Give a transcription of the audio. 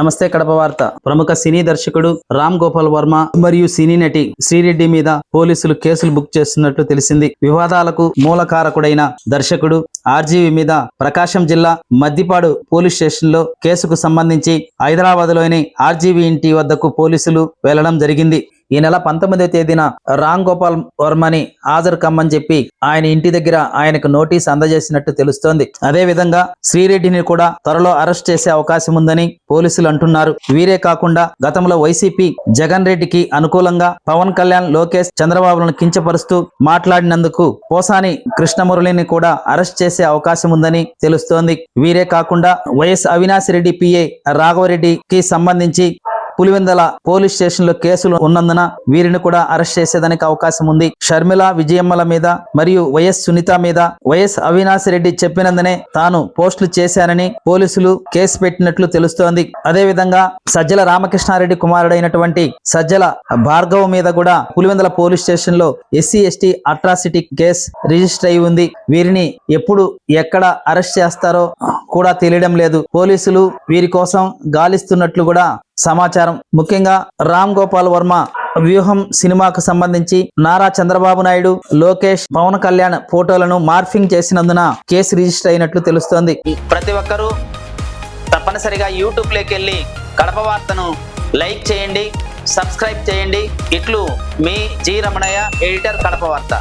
నమస్తే కడప వార్త. ప్రముఖ సినీ దర్శకుడు రామ్ గోపాల్ వర్మ మరియు సినీ నటి శ్రీరెడ్డి మీద పోలీసులు కేసులు బుక్ చేస్తున్నట్లు తెలిసింది. వివాదాలకు మూలకారకుడైన దర్శకుడు ఆర్జీవి మీద ప్రకాశం జిల్లా మద్దిపాడు పోలీస్ స్టేషన్ లో కేసుకు సంబంధించి హైదరాబాద్ లోని ఆర్జీవి ఇంటి వద్దకు పోలీసులు వెళ్లడం జరిగింది. ఈ నెల 19వ తేదీన రామ్ గోపాల్ వర్మని హాజరు కమ్మని చెప్పి ఆయన ఇంటి దగ్గర ఆయనకు నోటీస్ అందజేసినట్టు తెలుస్తోంది. అదే విధంగా శ్రీరెడ్డిని కూడా త్వరలో అరెస్ట్ చేసే అవకాశం ఉందని పోలీసులు అంటున్నారు. వీరే కాకుండా గతంలో వైసీపీ జగన్ రెడ్డికి అనుకూలంగా పవన్ కళ్యాణ్, లోకేష్, చంద్రబాబులను కించపరుస్తూ మాట్లాడినందుకు పోసాని కృష్ణమురళిని కూడా అరెస్ట్ చేసే అవకాశం ఉందని తెలుస్తోంది. వీరే కాకుండా వైఎస్ అవినాష్ రెడ్డి పిఏ రాఘవరెడ్డికి సంబంధించి పులివెందల పోలీస్ స్టేషన్ లో కేసులు ఉన్నందున వీరిని కూడా అరెస్ట్ చేసేదానికి అవకాశం ఉంది. షర్మిల, విజయమ్మల మీద మరియు వైఎస్ సునీత మీద వైఎస్ అవినాష్ రెడ్డి చెప్పినందునే తాను పోస్టులు చేశానని పోలీసులు కేసు పెట్టినట్లు తెలుస్తోంది. అదే విధంగా సజ్జల రామకృష్ణారెడ్డి కుమారుడైనటువంటి సజ్జల భార్గవ్ మీద కూడా పులివెందల పోలీస్ స్టేషన్ లో SC/ST అట్రాసిటీ కేసు రిజిస్టర్ అయి ఉంది. వీరిని ఎప్పుడు ఎక్కడ అరెస్ట్ చేస్తారో కూడా తెలియడం లేదు. పోలీసులు వీరి కోసం గాలిస్తున్నట్లు కూడా సమాచారం. ముఖ్యంగా రామ్ గోపాల్ వర్మ వ్యూహం సినిమాకు సంబంధించి నారా చంద్రబాబు నాయుడు, లోకేష్, పవన్ కళ్యాణ్ ఫోటోలను మార్ఫింగ్ చేసినందున కేసు రిజిస్టర్ అయినట్లు తెలుస్తోంది. ప్రతి ఒక్కరూ తప్పనిసరిగా యూట్యూబ్ లోకి వెళ్ళి కడప వార్తను లైక్ చేయండి, సబ్స్క్రైబ్ చేయండి. ఇట్లు మీ జి రమణయ్య, ఎడిటర్, కడప వార్త.